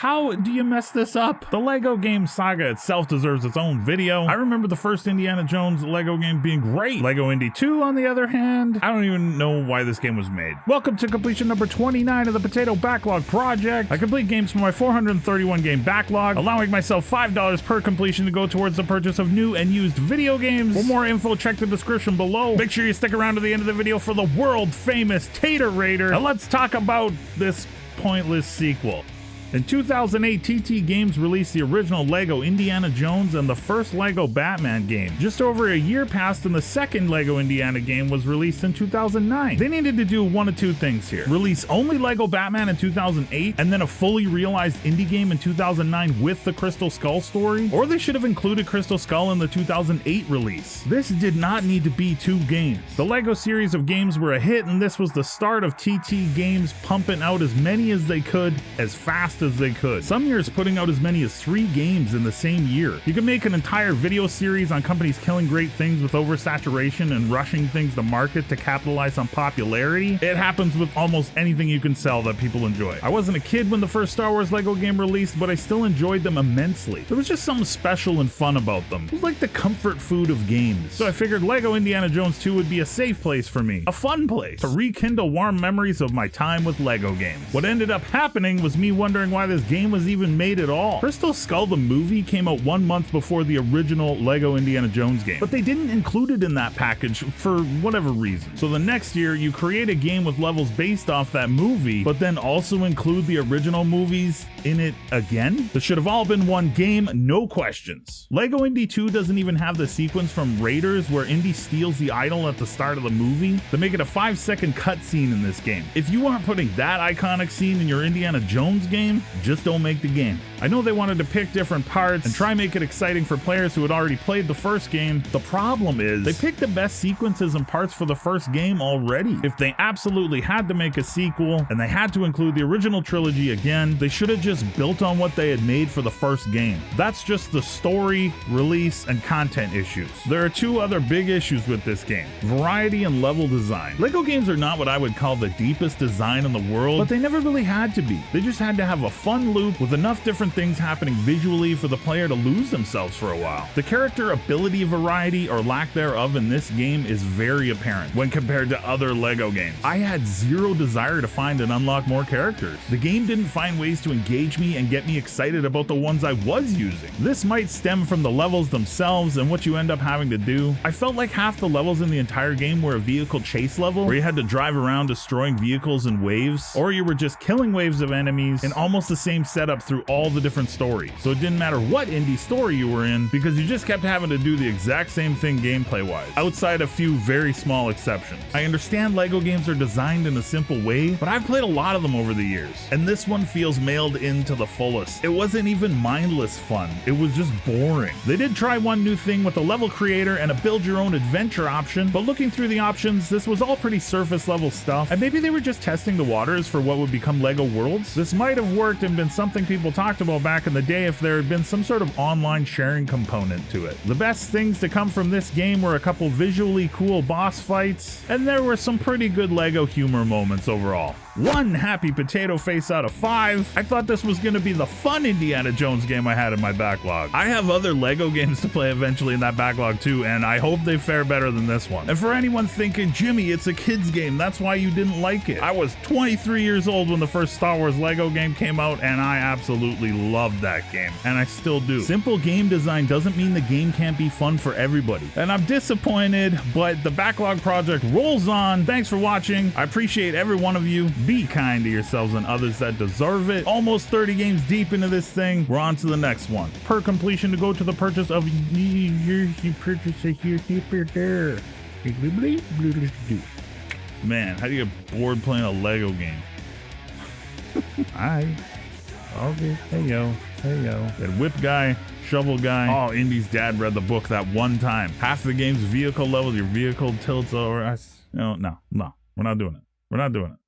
How do you mess this up? The Lego game saga itself deserves its own video. I remember the first Indiana Jones Lego game being great. Lego Indy 2, on the other hand, I don't even know why this game was made. Welcome to completion number 29 of the Potato Backlog Project. I complete games from my 431 game backlog, allowing myself $5 per completion to go towards the purchase of new and used video games. For more info, check the description below. Make sure you stick around to the end of the video for the world famous Tater Raider. Now let's talk about this pointless sequel. In 2008, TT Games released the original Lego Indiana Jones and the first Lego Batman game. Just over a year passed and the second Lego Indiana game was released in 2009. They needed to do one of two things here. Release only Lego Batman in 2008 and then a fully realized indie game in 2009 with the Crystal Skull story, or they should have included Crystal Skull in the 2008 release. This did not need to be two games. The Lego series of games were a hit, and this was the start of TT Games pumping out as many as they could, as fast as they could. Some years putting out as many as 3 games in the same year. You can make an entire video series on companies killing great things with oversaturation and rushing things to market to capitalize on popularity. It happens with almost anything you can sell that people enjoy. I wasn't a kid when the first Star Wars Lego game released, but I still enjoyed them immensely. There was just something special and fun about them. It was like the comfort food of games. So I figured Lego Indiana Jones 2 would be a safe place for me, a fun place to rekindle warm memories of my time with Lego games. What ended up happening was me wondering why this game was even made at all. Crystal Skull the movie came out 1 month before the original Lego Indiana Jones game, but they didn't include it in that package for whatever reason. So the next year you create a game with levels based off that movie, but then also include the original movies in it again? This should have all been one game, no questions. Lego Indy 2 doesn't even have the sequence from Raiders where Indy steals the idol at the start of the movie. They make it a 5-second cutscene in this game. If you aren't putting that iconic scene in your Indiana Jones game, just don't make the game. I know they wanted to pick different parts and try make it exciting for players who had already played the first game. The problem is they picked the best sequences and parts for the first game already. If they absolutely had to make a sequel and they had to include the original trilogy again, they should have just built on what they had made for the first game. That's just the story, release, and content issues. There are 2 other big issues with this game: variety and level design. Lego games are not what I would call the deepest design in the world, but they never really had to be. They just had to have a fun loop with enough different things happening visually for the player to lose themselves for a while. The character ability variety or lack thereof in this game is very apparent when compared to other Lego games. I had zero desire to find and unlock more characters. The game didn't find ways to engage me and get me excited about the ones I was using. This might stem from the levels themselves and what you end up having to do. I felt like half the levels in the entire game were a vehicle chase level where you had to drive around destroying vehicles in waves, or you were just killing waves of enemies in almost the same setup through all the different stories. So it didn't matter what indie story you were in because you just kept having to do the exact same thing gameplay wise, outside a few very small exceptions. I understand Lego games are designed in a simple way, but I've played a lot of them over the years, and this one feels mailed in to the fullest. It wasn't even mindless fun, it was just boring. They did try one new thing with a level creator and a build your own adventure option, but looking through the options, this was all pretty surface level stuff, and maybe they were just testing the waters for what would become Lego Worlds. This might have worked and been something people talked about back in the day if there had been some sort of online sharing component to it. The best things to come from this game were a couple visually cool boss fights, and there were some pretty good Lego humor moments overall. 1 happy potato face out of 5. I thought this was going to be the fun Indiana Jones game I had in my backlog. I have other Lego games to play eventually in that backlog too, and I hope they fare better than this one. And for anyone thinking, Jimmy, it's a kid's game, that's why you didn't like it. I was 23 years old when the first Star Wars Lego game came out, and I absolutely loved that game, and I still do. Simple game design doesn't mean the game can't be fun for everybody. And I'm disappointed, but the backlog project rolls on. Thanks for watching. I appreciate every one of you. Be kind to yourselves and others that deserve it. Almost 30 games deep into this thing. We're on to the next one. Per completion to go to the purchase of you purchase a huge there. Man, how do you get bored playing a Lego game? Alright. Okay. Hey yo. That whip guy, shovel guy. Oh, Indy's dad read the book that one time. Half the game's vehicle levels, your vehicle tilts over. No, we're not doing it.